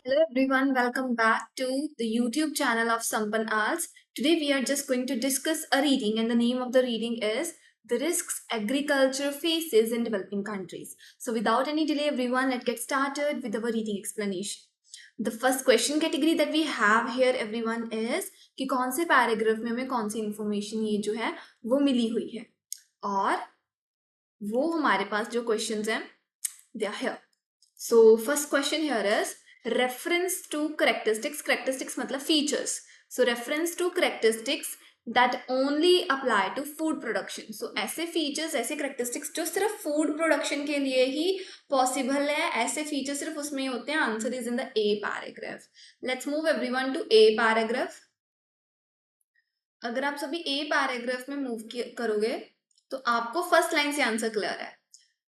Hello everyone, welcome back to the YouTube channel of Sampan Arts. Today we are just going to discuss a reading and the name of the reading is The Risks Agriculture Faces in Developing Countries. So without any delay everyone, let's get started with our reading explanation. The first question category that we have here everyone is कि कौन से paragraph में हमें कौन सी information ये जो है वो मिली हुई है और वो हमारे पास जो क्वेश्चंस हैं they are here. So first question here is reference to characteristics मतलब features. So reference to characteristics that only apply to food production. So ऐसे features ऐसे characteristics जो सिर्फ food production के लिए ही possible है, ऐसे features सिर्फ उसमें होते हैं. Answer is in the A paragraph. Let's move everyone to A paragraph. अगर आप सभी A paragraph में move करोगे तो आपको फर्स्ट लाइन से आंसर क्लियर है.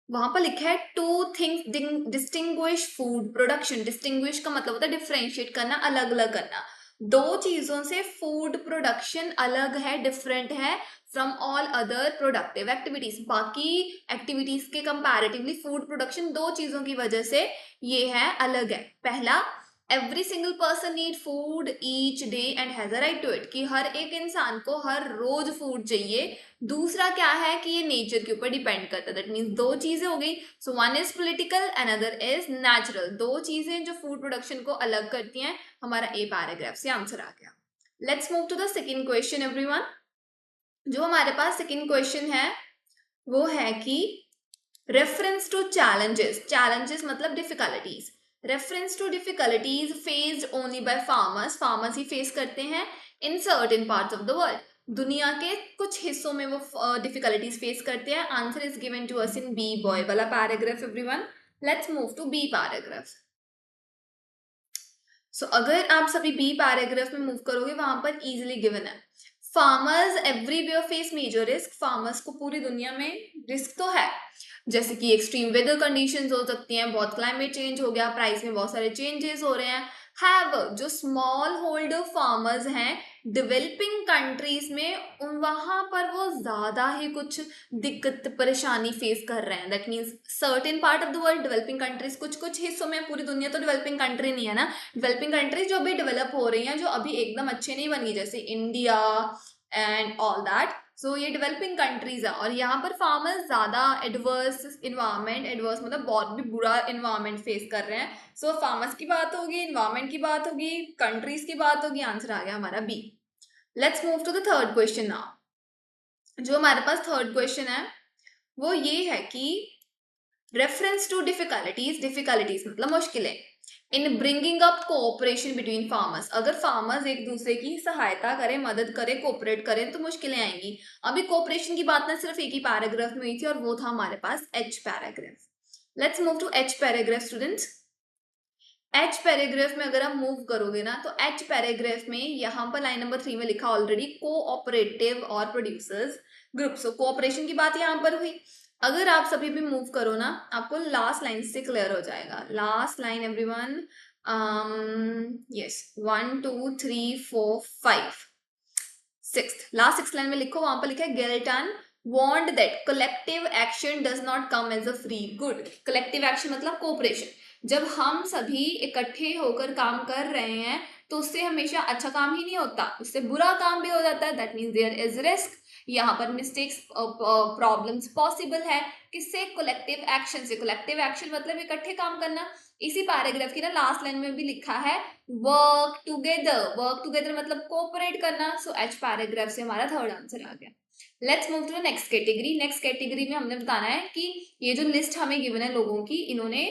वहां पर लिखा है two things distinguish food production. Distinguish का मतलब होता है डिफरेंशिएट करना, अलग अलग करना. दो चीजों से फूड प्रोडक्शन अलग है, डिफरेंट है from all other productive activities. बाकी एक्टिविटीज के कंपैरेटिवली फूड प्रोडक्शन दो चीजों की वजह से ये है, अलग है. पहला, every single person need food each day and has a right to it, कि हर एक इंसान को हर रोज फूड चाहिए. दूसरा क्या है कि ये नेचर के ऊपर डिपेंड करता है. दैट मीन्स दो चीजें हो गई. So one is political and other is natural. दो चीजें जो फूड प्रोडक्शन को अलग करती हैं. हमारा ए पैराग्राफ से आंसर आ गया. Let's move to the second question everyone. जो हमारे पास सेकेंड क्वेश्चन है वो है कि रेफरेंस टू चैलेंजेस. चैलेंजेस मतलब difficulties. Reference to difficulties faced only by farmers. Farmers ही फेस करते हैं in certain parts of the world. दुनिया के कुछ हिस्सों में वो डिफिकल्टीज फेस करते हैं. Answer is given to us in B boy वाला paragraph everyone. Let's move to B paragraph. So अगर आप सभी बी पैराग्राफ में मूव करोगे वहां पर इजीली गिवन है farmers everywhere face major risk. Farmers को पूरी दुनिया में रिस्क तो है, जैसे कि एक्सट्रीम वेदर कंडीशंस हो सकती हैं, बहुत क्लाइमेट चेंज हो गया, प्राइस में बहुत सारे चेंजेस हो रहे हैं. हैव जो स्मॉल होल्डर फार्मर्स हैं डेवलपिंग कंट्रीज में वहां पर वो ज्यादा ही कुछ दिक्कत परेशानी फेस कर रहे हैं. That means certain part of the world developing countries, कुछ कुछ हिस्सों में, पूरी दुनिया तो डेवलपिंग कंट्री नहीं है ना. डेवलपिंग कंट्रीज जो अभी डेवलप हो रही हैं, जो अभी एकदम अच्छे नहीं बनी, जैसे इंडिया एंड ऑल दैट. सो ये डेवलपिंग कंट्रीज है और यहाँ पर फार्मर्स ज्यादा एडवर्स इन्वायरमेंट, एडवर्स मतलब बहुत भी बुरा इन्वायरमेंट फेस कर रहे हैं. सो फार्मर्स की बात होगी, इन्वायरमेंट की बात होगी, कंट्रीज की बात होगी. आंसर आ गया हमारा B. Let's move to the third question now. जो हमारे पास थर्ड क्वेश्चन है वो ये है कि रेफरेंस टू डिफिकल्टीज. डिफिकल्टीज मतलब मुश्किलें in bringing up cooperation between farmers. अगर फार्मर्स एक दूसरे की सहायता करें, मदद करें, कोऑपरेट करें तो मुश्किलें आएंगी. अभी कोऑपरेशन की बात ना सिर्फ एक ही पैराग्राफ में हुई थी और वो था हमारे पास H paragraph. Let's move to H paragraph students. H paragraph में अगर आप मूव करोगे ना तो एच पैराग्राफ में यहाँ पर लाइन नंबर 3 में लिखा ऑलरेडी कोऑपरेटिव और प्रोड्यूसर्स ग्रुप. सो कोऑपरेशन की बात यहाँ पर हुई. अगर आप सभी भी मूव करो ना आपको लास्ट लाइन से क्लियर हो जाएगा. Last line everyone. Yes, 1 2 3 4 5 6 last 6 line में लिखो. वहां पर लिखा है गेल्टन warned that collective action does not come as a free good. collective action मतलब कोऑपरेशन. जब हम सभी इकट्ठे होकर काम कर रहे हैं तो उससे हमेशा अच्छा काम ही नहीं होता, उससे बुरा काम भी हो जाता है. That means there is risk. यहाँ पर मिस्टेक्स, प्रॉब्लम्स पॉसिबल है. किससे? कलेक्टिव एक्शन से. कलेक्टिव एक्शन मतलब इकट्ठे काम करना. इसी पैराग्राफ की ना लास्ट लाइन में भी लिखा है वर्क टुगेदर. वर्क टुगेदर मतलब कोऑपरेट करना. सो एच पैराग्राफ से हमारा थर्ड आंसर आ गया. Let's move to the next category. Next category में हमने बताना है कि ये जो लिस्ट हमें गिवन है लोगों की, इन्होंने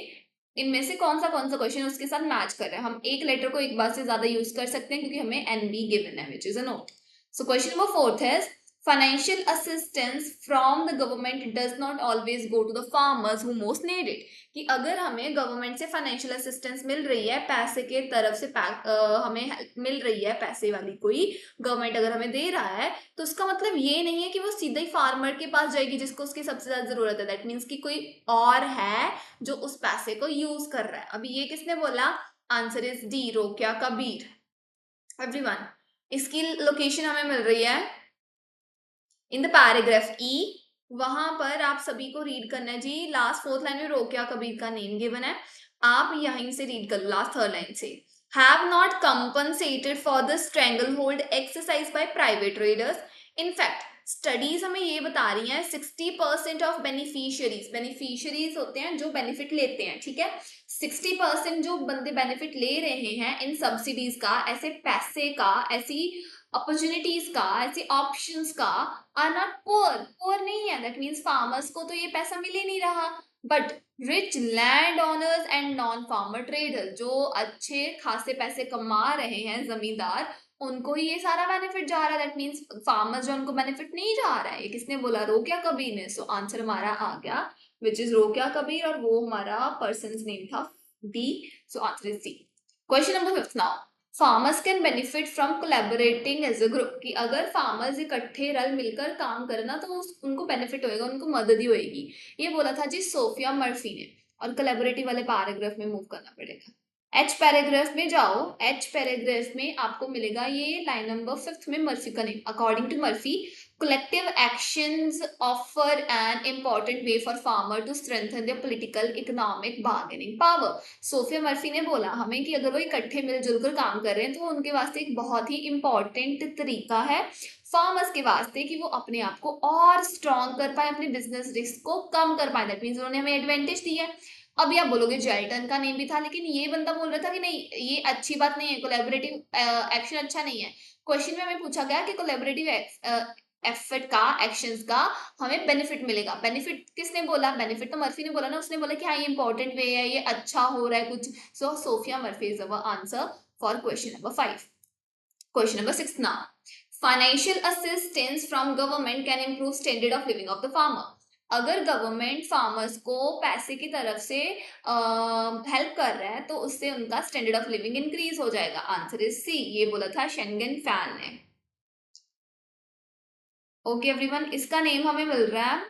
इनमें से कौन सा क्वेश्चन उसके साथ मैच कर रहा है. हम एक लेटर को एक बार से ज्यादा यूज कर सकते हैं क्योंकि हमें एनबी गिवन है विच is a note. So question number fourth है financial assistance from the government does not always go to the farmers who most need it. कि अगर हमें गवर्नमेंट से फाइनेंशियल असिस्टेंस मिल रही है, पैसे के तरफ से हमें हेल्प मिल रही है, पैसे वाली कोई गवर्नमेंट अगर हमें दे रहा है तो उसका मतलब ये नहीं है कि वो सीधा ही फार्मर के पास जाएगी जिसको उसकी सबसे ज्यादा जरूरत है. दैट मीन्स कि कोई और है जो उस पैसे को यूज कर रहा है. अभी ये किसने बोला? Answer is D, Rokia Kabir. Everyone, इसकी लोकेशन हमें मिल रही है इन द पैराग्राफ ई. वहां पर आप सभी को रीड करना है जी. लास्ट फोर्थ लाइन में रोकिया कबीर का नेम गिवन है. आप यहीं से रीड कर लो लास्ट थर्ड लाइन से, have not compensated for the strangle hold exercise by private traders. In fact studies हमें ये बता रही हैं 60% ऑफ बेनिफिशियरीज, बेनिफिशियरीज होते हैं जो बेनिफिट लेते हैं, ठीक है, 60% जो बंदे बेनिफिट ले रहे हैं इन सब्सिडीज का, ऐसे पैसे का, ऐसी अपॉर्चुनिटीज का, ऐसे ऑप्शंस का, आर नॉट पुअर, पुअर नहीं है, दैट मीन्स फार्मर्स को तो ये पैसा मिल ही नहीं रहा, but rich land owners and non farmer trader, जो अच्छे खासे पैसे कमा रहे हैं जमींदार, उनको ही ये सारा बेनिफिट जा रहा है, दैट मीन्स फार्मर्स जो उनको बेनिफिट नहीं जा रहा है। ये किसने बोला? रोकिया कबीर ने। सो आंसर हमारा आ गया विच इज रोकिया कबीर, और वो हमारा पर्सन नेम था D. So answer is C. Question number 5 now, farmers can benefit from collaborating as a group, कि अगर फार्मर्स इकट्ठे रल मिलकर काम करना तो उनको बेनिफिट होएगा, उनको मदद ही होएगी। ये बोला था जी सोफिया मर्फी ने, और कोलैबोरेटिव वाले पैराग्राफ में मूव करना पड़ेगा। एच पैराग्राफ में जाओ, एच पैराग्राफ में आपको मिलेगा ये लाइन नंबर 5 में मर्फी का name. According to Murphy, collective actions offer an important way for farmer to strengthen their political economic bargaining power। Sophia Murphy ने बोला हमें कि अगर वो इकट्ठे मिलजुल कर काम कर रहे हैं तो उनके वास्ते एक बहुत ही इंपॉर्टेंट तरीका है फार्मर्स के वास्ते कि वो अपने आप को और स्ट्रॉन्ग कर पाए, अपने बिजनेस रिस्क को कम कर पाए। दैट मीन्स उन्होंने हमें एडवांटेज दी है। अभी आप बोलोगे जेल्टन का नेम भी था, लेकिन ये बंदा बोल रहा था कि नहीं ये अच्छी बात नहीं है, कोलैबोरेटिव एक्शन अच्छा नहीं है। क्वेश्चन में हमें पूछा गया कि कोलैबोरेटिव एफर्ट का, एक्शंस का हमें बेनिफिट मिलेगा। बेनिफिट किसने बोला? बेनिफिट तो मर्फी ने बोला ना, उसने बोला कि हाँ ये इंपॉर्टेंट वे है, ये अच्छा हो रहा है कुछ। So Sophia Murphy is our answer for question number 5। Question number 6 now, financial assistance from government can improve standard of living of the farmer. अगर गवर्नमेंट फार्मर्स को पैसे की तरफ से हेल्प कर रहा है तो उससे उनका स्टैंडर्ड ऑफ लिविंग इंक्रीज हो जाएगा। आंसर इज सी, ये बोला था शेंगन फैन ने। ओके एवरीवन, इसका नेम हमें मिल रहा है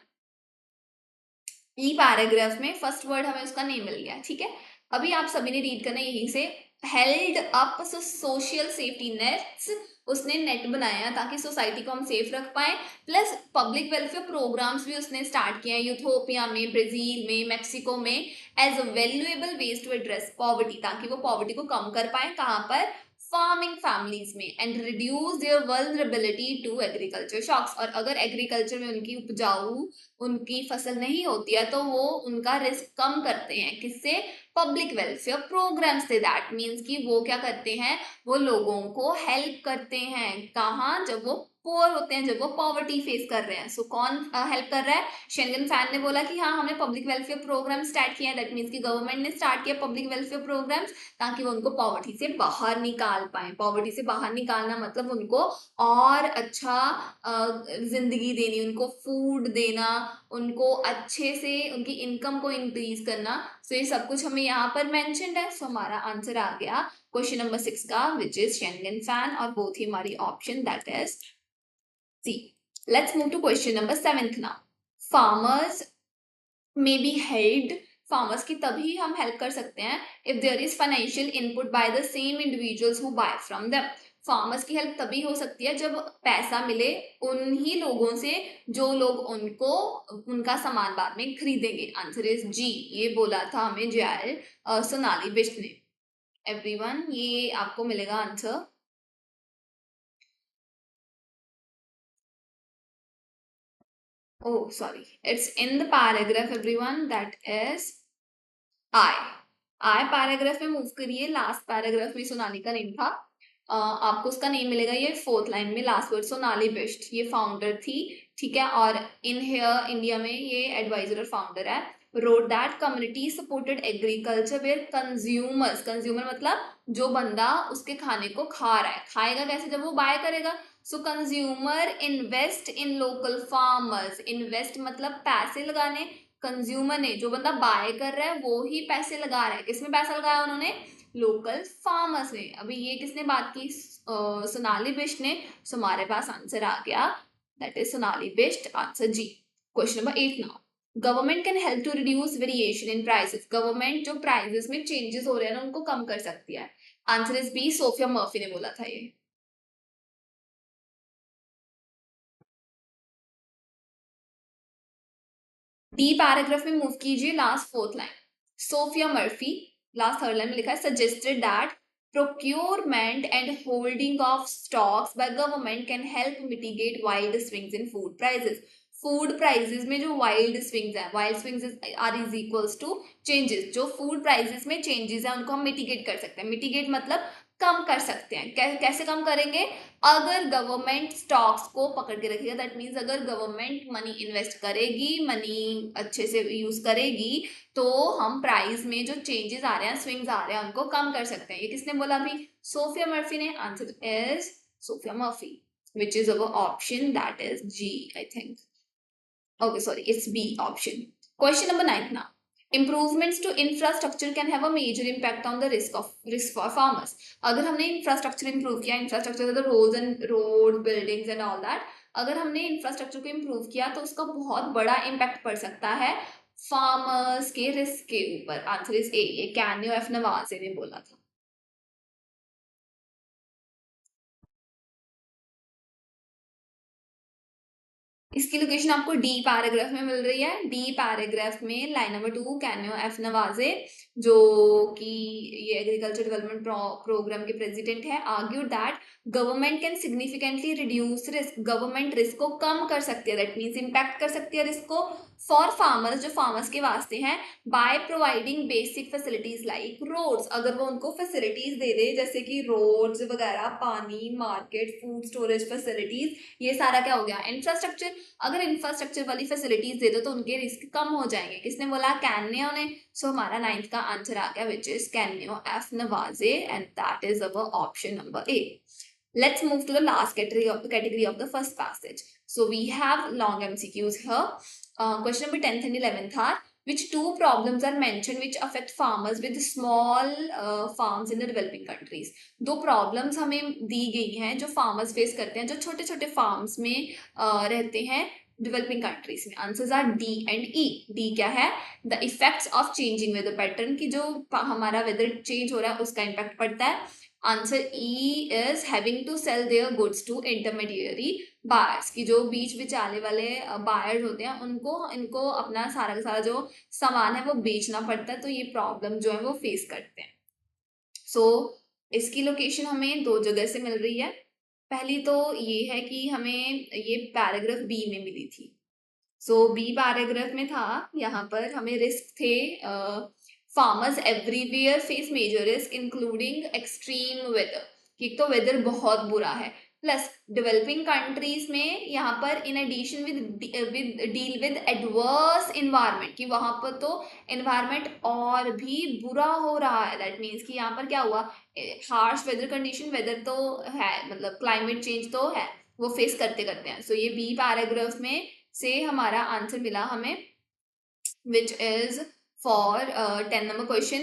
ई पैराग्राफ में, फर्स्ट वर्ड हमें उसका नेम मिल गया, ठीक है। अभी आप सभी ने रीड करना यहीं से, held up social safety nets, उसने नेट बनाया ताकि सोसाइटी को हम सेफ रख पाए, प्लस पब्लिक वेलफेयर प्रोग्राम्स भी उसने स्टार्ट किए हैं यूथोपिया में, ब्राजील में, मेक्सिको में, as a valuable way to address poverty, ताकि वो पॉवर्टी को कम कर पाए। कहाँ पर? फार्मिंग फैमिलीज में, and reduce their vulnerability to agriculture shocks. और अगर एग्रीकल्चर में उनकी उपजाऊ, उनकी फसल नहीं होती है तो वो उनका रिस्क कम करते हैं। किससे? पब्लिक वेलफेयर प्रोग्राम से। दैट मीन्स कि वो क्या करते हैं? वो लोगों को हेल्प करते हैं। कहाँ? जब वो पुअर होते हैं, जब वो पॉवर्टी फेस कर रहे हैं। सो कौन हेल्प कर रहा है? शेंगन फैन ने बोला कि हाँ हमने पब्लिक वेलफेयर प्रोग्राम स्टार्ट किया है। दैट मीन्स कि गवर्नमेंट ने स्टार्ट किया पब्लिक वेलफेयर प्रोग्राम्स ताकि वो उनको पॉवर्टी से बाहर निकाल पाए। पॉवर्टी से बाहर निकालना मतलब उनको और अच्छा जिंदगी देनी, उनको फूड देना, उनको अच्छे से उनकी इनकम को इंक्रीज करना। सो ये सब कुछ हमें यहाँ पर मेंशन्ड है। सो हमारा आंसर आ गया क्वेश्चन नंबर 6 का, विच इज शेंगन फैन, और बोथ ही हमारी option, that is C. Let's move to question number 7 now, farmers may be held, farmers की तभी हम हेल्प कर सकते हैं if there is financial input by the same individuals who buy from them. Farmers की help तभी हो सकती है जब पैसा मिले उन्हीं लोगों से जो लोग उनको उनका सामान बाद में खरीदेंगे। आंसर इज जी, ये बोला था हमें जे सोनाली बिष्ट ने। एवरीवन, ये आपको मिलेगा answer. Oh, sorry. It's in the paragraph, everyone. That is I. I paragraph में मूव करिए। लास्ट पैराग्राफ में सोनाली का नेम था। आपको उसका नेम मिलेगा ये 4th लाइन में, लास्ट वर्ड सोनाली बिष्ट, ये फाउंडर थी, ठीक है। और इन हेयर इंडिया में ये एडवाइजर और फाउंडर है। Road that community supported agriculture where consumers, consumer मतलब जो बंदा उसके खाने को खा रहा है, खाएगा कैसे? जब वो बाय करेगा। सो consumer invest in local farmers, invest मतलब पैसे लगाने, कंज्यूमर ने, जो बंदा बाय कर रहा है वो ही पैसे लगा रहा है। किसमें पैसा लगाया उन्होंने? लोकल फार्मर्स ने। अभी ये किसने बात की? सोनाली बिष्ट ने। सो हमारे पास आंसर आ गया, that is Sonali Bisht, answer G. Question number 8 now, government can help to reduce variation in prices, government जो प्राइसेस में चेंजेस हो रहे हैं ना उनको कम कर सकती है। Answer is B, Sophia Murphy ने बोला था ये। डी पैराग्राफ में मूव कीजिए, last 4th line, Sophia Murphy last third line में लिखा है suggested that procurement and holding of stocks by government can help mitigate wild swings in food prices. Food prices में जो वाइल्ड स्विंग्स है, wild swings are is equals to changes, जो food prices में changes है उनको हम mitigate कर सकते हैं। मिटिगेट मतलब कम कर सकते हैं। कैसे कम करेंगे? अगर गवर्नमेंट स्टॉक्स को पकड़ के रखेगा, दैट मीन्स अगर गवर्नमेंट मनी इन्वेस्ट करेगी, मनी अच्छे से यूज करेगी, तो हम प्राइस में जो चेंजेस आ रहे हैं, स्विंग्स आ रहे हैं, उनको कम कर सकते हैं। ये किसने बोला अभी? सोफिया मर्फी ने। Answer is Sophia Murphy, which is our option, that is G, I think. Okay, sorry, it's B option. Question number 9 now. Improvements to infrastructure can have a major impact on the risk for farmers. अगर हमने infrastructure improve किया, infrastructure the roads, buildings and all that, अगर हमने infrastructure को improve किया तो उसका बहुत बड़ा impact पड़ सकता है farmers के risk के ऊपर। आंसर इज A, ये कैन्यो एफ नवाजे ने बोला था। इसकी लोकेशन आपको डी पैराग्राफ में मिल रही है। डी पैराग्राफ में लाइन नंबर 2 कैन्यो एफ नवाजे, जो कि ये एग्रीकल्चर डेवलपमेंट प्रोग्राम के प्रेसिडेंट है, argued that government can significantly reduce risk. Government risk को कम कर सकती है, दैट मीन्स इम्पैक्ट कर सकती है रिस्क को फॉर फार्मर्स, जो फार्मर्स के वास्ते हैं, by providing basic facilities like roads. अगर वो उनको फैसिलिटीज दे दे, जैसे कि रोड्स वगैरह, पानी, मार्केट, फूड स्टोरेज फैसिलिटीज, ये सारा क्या हो गया? इंफ्रास्ट्रक्चर। अगर इंफ्रास्ट्रक्चर वाली फैसिलिटीज दे दो तो उनके रिस्क कम हो जाएंगे। किसने बोला? कैन्यो ने। सो हमारा 9th का आंसर आ गया, which is Kenyo F Navaje, and that is our option number A. Let's move to the last category of the first passage. So we have long MCQs here. Question number 10th and 11th are, which two problems are mentioned which affect farmers with small farms in the developing countries? दो problems हमें दी गई हैं जो farmers face करते हैं, जो छोटे छोटे farms में रहते हैं डेवलपिंग कंट्रीज में। Answers are D and E. D क्या है? The effects of changing weather pattern, की जो हमारा वेदर चेंज हो रहा है उसका इम्पैक्ट पड़ता है। Answer E is having to sell their goods to intermediary buyers, की जो बीच बिचाले वाले बायर्स होते हैं उनको इनको अपना सारा का सारा जो सामान है वो बेचना पड़ता है, तो ये प्रॉब्लम जो है वो फेस करते हैं। सो इसकी लोकेशन हमें दो जगह से मिल रही है। पहली तो ये है कि हमें ये पैराग्राफ बी में मिली थी। सो बी पैराग्राफ में था, यहाँ पर हमें रिस्क थे, farmers everywhere face major risk including extreme weather, कि तो वेदर बहुत बुरा है, प्लस डेवलपिंग कंट्रीज में यहाँ पर in addition with deal with adverse environment, कि वहां पर तो एनवायरमेंट और भी बुरा हो रहा है। दैट मीन्स कि यहाँ पर क्या हुआ? हार्श वेदर कंडीशन, वेदर तो है, मतलब क्लाइमेट चेंज तो है, वो फेस करते करते हैं। सो ये बी पैराग्राफ में से हमारा आंसर मिला हमें, which is for 10 number question,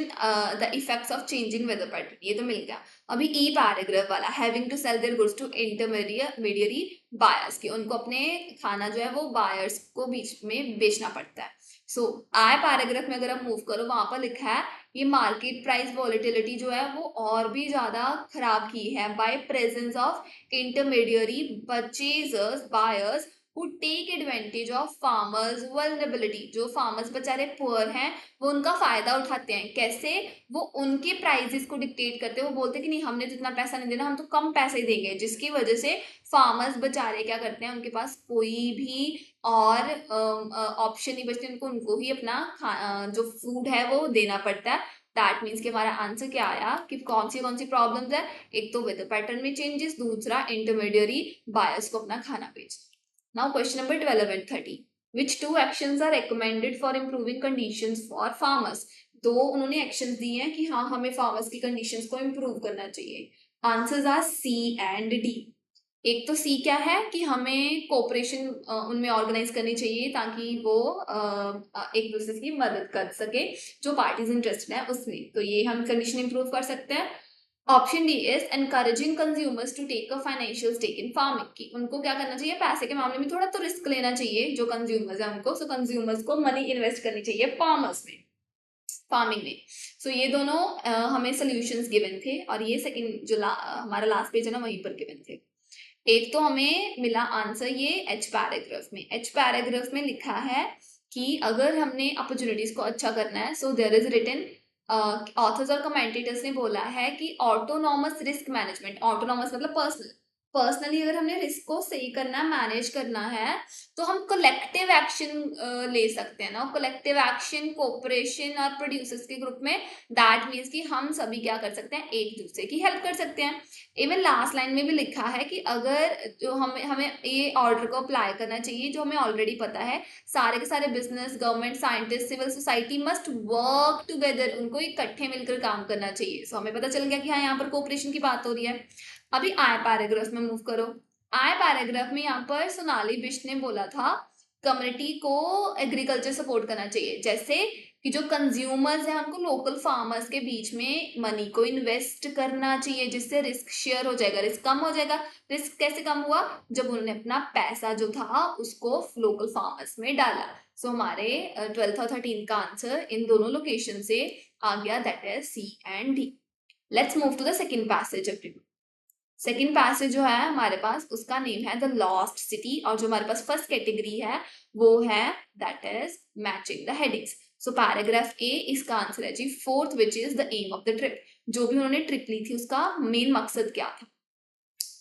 the effects of changing weather pattern, ये तो मिल गया। अभी ई पैराग्राफ वाला, having to sell their goods to intermediary buyers, की उनको अपने खाना जो है वो बायर्स को बीच में बेचना पड़ता है। सो आई पैराग्राफ में अगर आप मूव करो, वहां पर लिखा है ये मार्केट प्राइस वॉलेटिलिटी जो है वो और भी ज्यादा खराब की है by presence of intermediary purchasers buyers who take advantage of farmers vulnerability। जो farmers बेचारे पुअर हैं वो उनका फायदा उठाते हैं। कैसे? वो उनके प्राइजेस को डिक्टेट करते हैं, वो बोलते हैं कि नहीं हमने तो इतना पैसा नहीं देना, हम तो कम पैसे ही देंगे, जिसकी वजह से फार्मर्स बेचारे क्या करते हैं, उनके पास कोई भी और ऑप्शन नहीं बचते, उनको ही अपना जो फूड है वो देना पड़ता है। दैट मीन्स कि हमारा आंसर क्या आया, कि कौन सी प्रॉब्लम्स है? एक तो वेदर पैटर्न में चेंजेस, दूसरा इंटरमीडिएरी बायर्स को अपना खाना बेचना। Now question number 12 and 13. Which two actions are recommended for improving conditions for farmers? दो उन्होंने एक्शंस दिए हैं कि हाँ हमें फार्मर्स की कंडीशंस को इम्प्रूव करना चाहिए। Answers are C and D. एक तो सी क्या है कि हमें कोऑपरेशन उनमें ऑर्गेनाइज करनी चाहिए ताकि वो एक दूसरे की मदद कर सके, जो पार्टीज इंटरेस्टेड है उसमें, तो ये हम कंडीशन इम्प्रूव कर सकते हैं। Option D is encouraging consumers to take a financial stake in farming, की उनको क्या करना चाहिए, पैसे के मामले में थोड़ा तो रिस्क लेना चाहिए जो कंज्यूमर्स है उनको। सो कंज्यूमर्स को मनी इन्वेस्ट करनी चाहिए फार्मर्स में, फार्मिंग में। सो ये दोनों हमें सोल्यूशंस गिवन थे, और ये सेकंड जो हमारा लास्ट पेज है ना वहीं पर गिवन थे। एक तो हमें मिला आंसर ये एच पैराग्राफ में। एच पैराग्राफ में लिखा है कि अगर हमने अपॉर्चुनिटीज को अच्छा करना है, so there is written authors और कमेंटेटर्स ने बोला है कि ऑटोनॉमस रिस्क मैनेजमेंट, ऑटोनॉमस मतलब पर्सनली अगर हमने रिस्क को सही करना है, मैनेज करना है, तो हम कलेक्टिव एक्शन ले सकते हैं ना। कलेक्टिव एक्शन कोऑपरेशन और प्रोड्यूसर्स के ग्रुप में, दैट मीन्स कि हम सभी क्या कर सकते हैं, एक दूसरे की हेल्प कर सकते हैं। इवन लास्ट लाइन में भी लिखा है कि अगर जो हमें हमें ये ऑर्डर को अप्लाई करना चाहिए, जो हमें ऑलरेडी पता है, सारे के सारे business, government, scientist, civil society must work together, उनको इकट्ठे मिलकर काम करना चाहिए। सो हमें पता चल गया कि हाँ, यहाँ पर कोऑपरेशन की बात हो रही है। अभी आय पैराग्राफ में मूव करो। आय पैराग्राफ में यहाँ पर सोनाली बिष्ट ने बोला था कम्युनिटी को एग्रीकल्चर सपोर्ट करना चाहिए, जैसे कि जो कंज्यूमर्स हैं उनको लोकल फार्मर्स के बीच में मनी को इन्वेस्ट करना चाहिए, जिससे रिस्क शेयर हो जाएगा, रिस्क कम हो जाएगा। रिस्क कैसे कम हुआ, जब उन्होंने अपना पैसा जो था उसको लोकल फार्मर्स में डाला। सो हमारे 12th और 13th का आंसर इन दोनों लोकेशन से आ गया, that is C and D. Let's move to the second passage everyone. Second passage जो है हमारे पास, उसका नेम है द लॉस्ट सिटी, और जो हमारे पास फर्स्ट कैटेगरी है वो है that is matching the headings. So paragraph A इसका आंसर है G fourth, which is the aim of the trip. जो भी उन्होंने ट्रिप ली थी उसका मेन मकसद क्या था।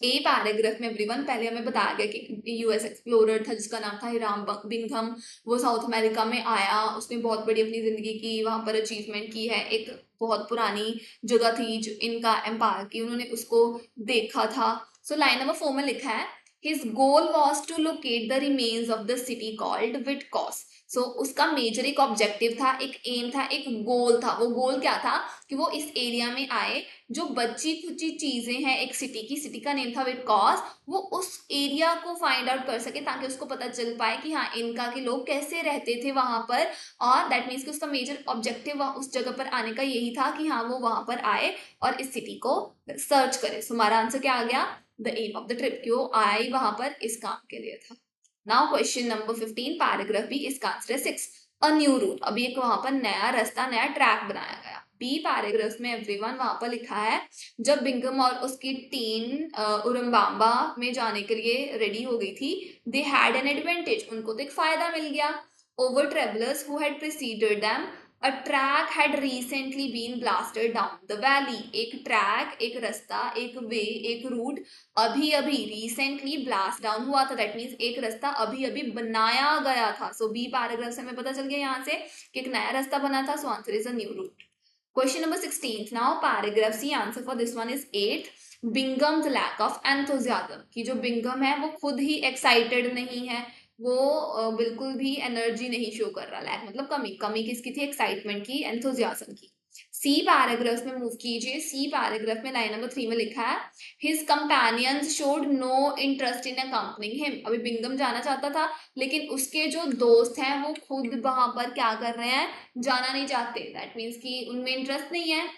ए पैराग्राफ में एवरीवन पहले हमें बताया गया कि यूएस एक्सप्लोरर था जिसका नाम था हिराम बिंघम, वो साउथ अमेरिका में आया, उसने बहुत बड़ी अपनी जिंदगी की वहां पर अचीवमेंट की है। एक बहुत पुरानी जगह थी जो इनका एम्पायर की, उन्होंने उसको देखा था। सो लाइन नंबर 4 में लिखा है his goal was to locate the remains of the city called Vitcos. So उसका मेजर एक ऑब्जेक्टिव था, एक एम था, एक गोल था। वो गोल क्या था कि वो इस एरिया में आए, जो बची खुची चीजें हैं एक सिटी की, सिटी का नेम था विटकॉस, वो उस एरिया को फाइंड आउट कर सके ताकि उसको पता चल पाए कि हाँ इनका के लोग कैसे रहते थे वहां पर। और दैट मीन्स कि उसका मेजर ऑब्जेक्टिव उस जगह पर आने का यही था कि हाँ वो वहां पर आए और इस सिटी को सर्च करे। सो हमारा आंसर क्या आ गया, the aim of the trip, क्यों आई वहां पर इस काम के लिए था। Now question number 15 paragraph B, इसका आंसर है 6, अ न्यू रूट। अभी एक वहां पर नया रास्ता, नया ट्रैक बनाया गया। बी पैराग्राफ में एवरीवन वहां पर लिखा है जब बिंगम और उसकी टीम उरम्बाम्बा में जाने के लिए रेडी हो गई थी, दे हैड एन एडवांटेज, उनको तो एक फायदा मिल गया over travellers who had preceded them. A track had recently been blasted down the valley. एक ट्रैक, एक रास्ता, एक वे, एक रूट अभी अभी रिसेंटली ब्लास्ट डाउन हुआ था, दैट मीन्स एक रास्ता अभी अभी बनाया गया था। सो बी पैराग्राफ से हमें पता चल गया यहाँ से कि एक नया रास्ता बना था। So answer is a new route. Question number 16 now paragraph C, answer for this one is 8, Bingham's lack of enthusiasm, कि जो बिंगम है वो खुद ही एक्साइटेड नहीं है, वो बिल्कुल भी एनर्जी नहीं शो कर रहा। लैक मतलब कमी, कमी किसकी थी, एक्साइटमेंट की, एंथुजियाज्म की। सी पैराग्राफ में मूव कीजिए। सी पैराग्राफ में लाइन नंबर 3 में लिखा है his companions showed no interest in accompanying him. अभी बिंगम जाना चाहता था लेकिन उसके जो दोस्त हैं वो खुद वहां पर क्या कर रहे हैं, जाना नहीं चाहते, दैट मीन्स कि उनमें इंटरेस्ट नहीं है।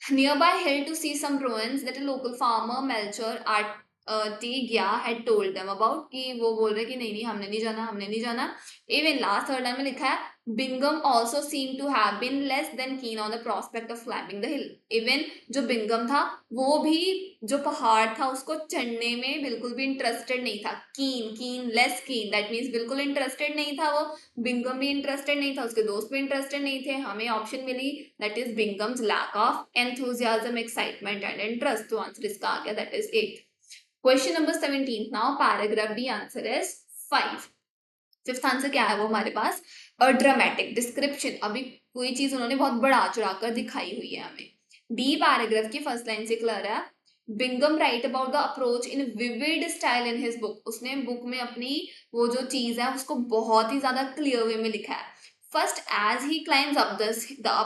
Nearby hill to see some ruins that a local farmer Melchor Arteaga had told them about, कि वो बोल रहे कि नहीं नहीं हमने नहीं जाना, हमने नहीं जाना। इवन लास्ट थर्ड लाइन में लिखा है Bingham also seem to have been less than keen on the prospect of climbing the hill. Even जो बिंगम था वो भी जो पहाड़ था उसको चढ़ने में बिल्कुल भी इंटरेस्टेड नहीं था। कीन लेस कीन, दैट मीन्स बिल्कुल इंटरेस्टेड नहीं था वो। बिंगम भी इंटरेस्टेड नहीं था, उसके दोस्त भी इंटरेस्टेड नहीं थे। हमें ऑप्शन मिली that is Bingham's lack of enthusiasm, excitement and interest. तो आंसर इसका आ गया that is 8। Question number 17 now paragraph D, answer is 5। Fifth answer क्या है वो हमारे पास, अ ड्रामेटिक डिस्क्रिप्शन। अभी कोई चीज उन्होंने बहुत बढ़ा चढ़ा कर दिखाई हुई है हमें। डी पैराग्राफ की फर्स्ट लाइन से क्लियर है, Bingham right about the approach in vivid style in his book. उसने बुक में अपनी वो जो चीज है उसको बहुत ही ज्यादा क्लियर वे में लिखा है। First as he climbs up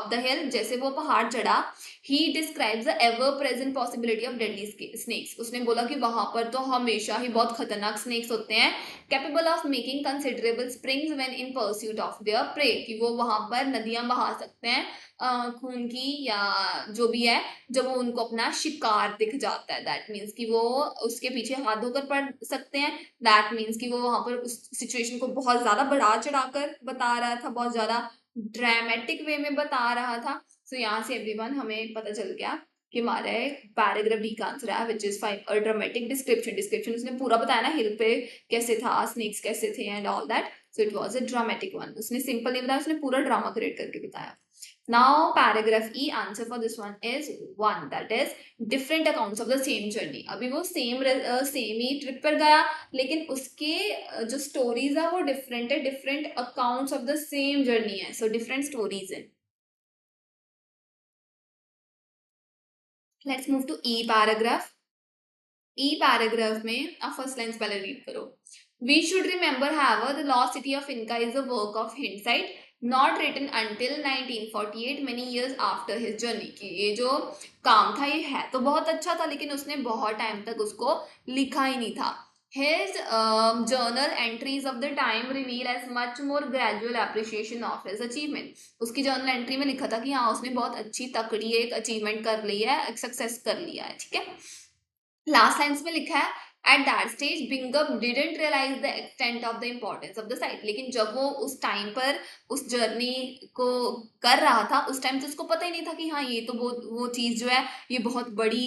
the hill, जैसे वो पहाड़ चढ़ा, he describes the ever present possibility of deadly snakes. उसने बोला कि वहां पर तो हमेशा ही बहुत खतरनाक स्नेक्स होते हैं, capable of making considerable springs when in pursuit of their pray, कि वो वहां पर नदियां बहा सकते हैं खून की या जो भी है, जब वो उनको अपना शिकार दिख जाता है, दैट मीन्स कि वो उसके पीछे हाथ धोकर पड़ सकते हैं। दैट मीन्स कि वो वहां पर उस सिचुएशन को बहुत ज्यादा बढ़ा चढ़ाकर बता रहा था, बहुत ज्यादा ड्रामेटिक वे में बता रहा था। सो यहाँ से एवरीवन हमें पता चल गया कि हमारे पैराग्राफ डी का आंसर है which is 5, a dramatic description. Description उसने पूरा बताया ना, हिल पे कैसे था, स्नेक्स कैसे थे and all that. So it was a dramatic one. उसने सिंपल नहीं बताया, उसने पूरा ड्रामा क्रिएट करके बताया। Now paragraph E, answer for this one is 1, that is different accounts of the same journey. अभी वो सेम ही ट्रिप पर गया, लेकिन उसके जो स्टोरीज है वो डिफरेंट है, different accounts of the same journey है, सो डिफरेंट स्टोरीज है. Let's move to E paragraph. E paragraph में आप फर्स्ट लाइन पहले रीड करो. We should remember however the lost city of Inca is a work of hindsight not written until 1948 many years after his journey. कि ये जो काम था ये है तो बहुत अच्छा था, लेकिन उसने बहुत टाइम तक उसको लिखा ही नहीं था. His journal entries of the time reveal as much more gradual appreciation of his achievement. उसकी जर्नल एंट्री में लिखा था कि हाँ उसने बहुत अच्छी तकड़ी एक अचीवमेंट कर ली है, एक सक्सेस कर लिया है. ठीक है. लास्ट लाइन्स में लिखा है at that stage Bingham didn't realise the extent of the importance of the site. लेकिन जब वो उस टाइम पर उस जर्नी को कर रहा था उस टाइम तो उसको पता ही नहीं था कि हाँ ये तो वो चीज़ जो है ये बहुत बड़ी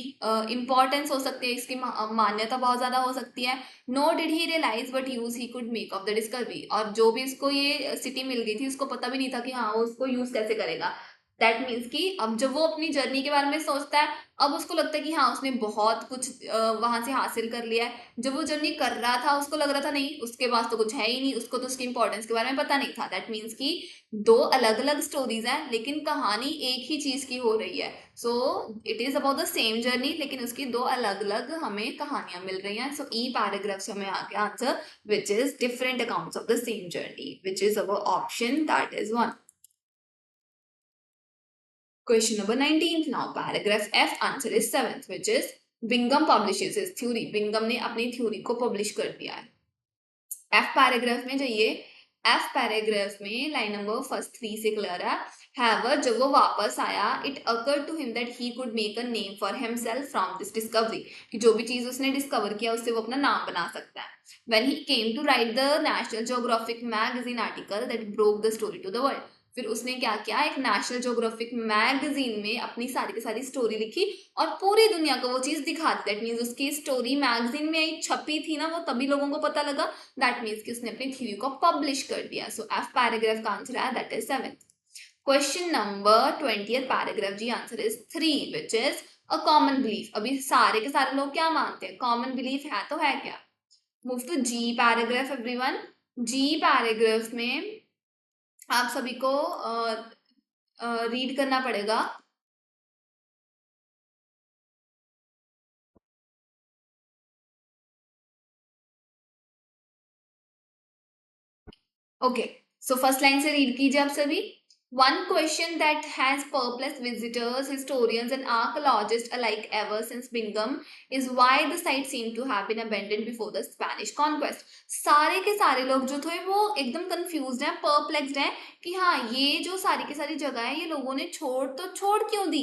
इम्पोर्टेंस हो सकती है, इसकी मान्यता बहुत ज़्यादा हो सकती है. No did he realise what use he could make of the discovery. और जो भी इसको ये सिटी मिल गई थी उसको पता भी नहीं था कि हाँ वो उसको यूज कैसे करेगा. दैट मीन्स कि अब जब वो अपनी जर्नी के बारे में सोचता है अब उसको लगता है कि हाँ उसने बहुत कुछ वहां से हासिल कर लिया है. जब वो जर्नी कर रहा था उसको लग रहा था नहीं उसके पास तो कुछ है ही नहीं, उसको तो उसकी इंपॉर्टेंस के बारे में पता नहीं था. दैट मीन्स कि दो अलग अलग स्टोरीज हैं लेकिन कहानी एक ही चीज की हो रही है. So it is about the same journey लेकिन उसकी दो अलग अलग हमें कहानियां मिल रही हैं. सो ई पैराग्राफ से हमें आ गया answer which is different accounts of the same journey, which is our option, that is 1. Question number 19. Now paragraph F, answer is 7th, which is Bingham publishes his theory. Bingham ने अपनी theory को publish कर दिया है. F paragraph में जाइए. F paragraph में line number first 3 से क्लियर है. However, जब वो वापस आया it occurred to him that he could make a name for himself from this discovery. कि जो भी चीज उसने डिस्कवर किया उससे वो अपना नाम बना सकता है. When he came to write the National Geographic magazine article that broke the story to the world. फिर उसने क्या किया, एक नेशनल ज्योग्राफिक मैगजीन में अपनी सारी की सारी स्टोरी लिखी और पूरी दुनिया को वो चीज दिखा दी. दैट मीन्स उसकी स्टोरी मैगजीन में छपी थी ना, वो तभी लोगों को पता लगा. दैट मीन्स कि उसने अपनी थ्योरी को पब्लिश कर दिया. सो एफ पैराग्राफ का आंसर है that is 7th. Question number 20th paragraph G, answer is 3 which is a common belief. अभी सारे के सारे लोग क्या मानते हैं, कॉमन बिलीफ है तो है क्या. Move to G paragraph everyone. G paragraph में आप सभी को रीड करना पड़ेगा. ओके, सो फर्स्ट लाइन से रीड कीजिए आप सभी. One question that has perplexed visitors, historians and archaeologists alike ever since Bingham is why the site seemed to have been abandoned before the Spanish conquest. सारे के सारे लोग जो थे वो एकदम confused हैं, perplexed हैं कि हाँ ये जो सारी की सारी जगह है ये लोगों ने छोड़ क्यों दी.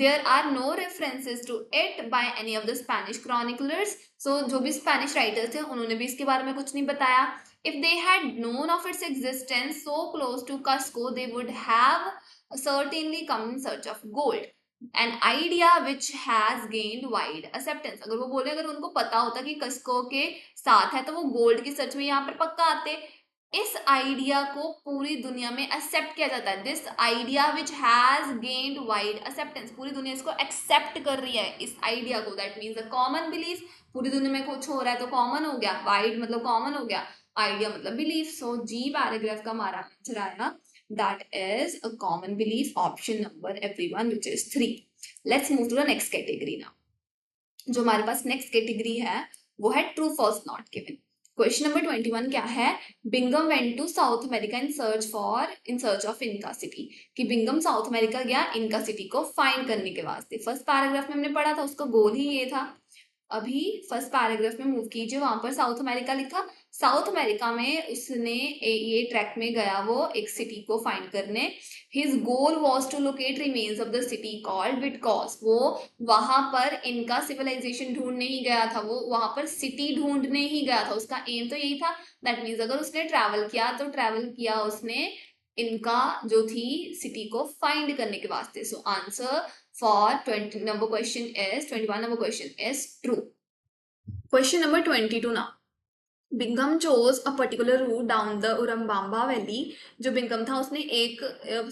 There are no references to it by any of the Spanish chroniclers. So जो भी Spanish writers थे उन्होंने भी इसके बारे में कुछ नहीं बताया. If they had known of its existence so close to Cusco, they would have certainly come in search of gold. An idea which has gained wide acceptance. अगर वो बोले अगर उनको पता होता कि कस्को के साथ है तो वो गोल्ड की सर्च में यहाँ पर पक्का आते. इस आइडिया को पूरी दुनिया में एक्सेप्ट किया जाता है. This idea which has gained wide acceptance. पूरी दुनिया इसको एक्सेप्ट कर रही है इस आइडिया को. That means a common belief. पूरी दुनिया में कुछ हो रहा है तो कॉमन हो गया, वाइड मतलब कॉमन हो गया, आइडिया मतलब बिलीफ. सो जी पैराग्राफ का हमारा आंसर आया that is a common belief, option number everyone which is 3. Let's move to the next category now. जो हमारे पास नेक्स्ट कैटेगरी है वो है true false not given. Question number 21 क्या है, Bingham went to South America in search of Inca city. कि Bingham South America गया इनका सिटी को फाइंड करने के वास्ते. फर्स्ट पैराग्राफ में हमने पढ़ा था उसका गोल ही ये था. अभी फर्स्ट पैराग्राफ में मूव कीजिए, वहां पर साउथ अमेरिका लिखा. साउथ अमेरिका में उसने ये ट्रैक में गया वो एक सिटी को फाइंड करने. His goal was to locate remains of the city called Vitcos. वो वहां पर इनका सिविलाइजेशन ढूंढने ही गया था, वो वहां पर सिटी ढूंढने ही गया था. उसका एम तो यही था. दैट मीन्स अगर उसने ट्रैवल किया तो ट्रैवल किया उसने इनका जो थी सिटी को फाइंड करने के वास्ते. So answer for 21 number question is true. Question number 22 now. Bingham chose a particular route down the Urubamba valley. जो बिंगम था उसने एक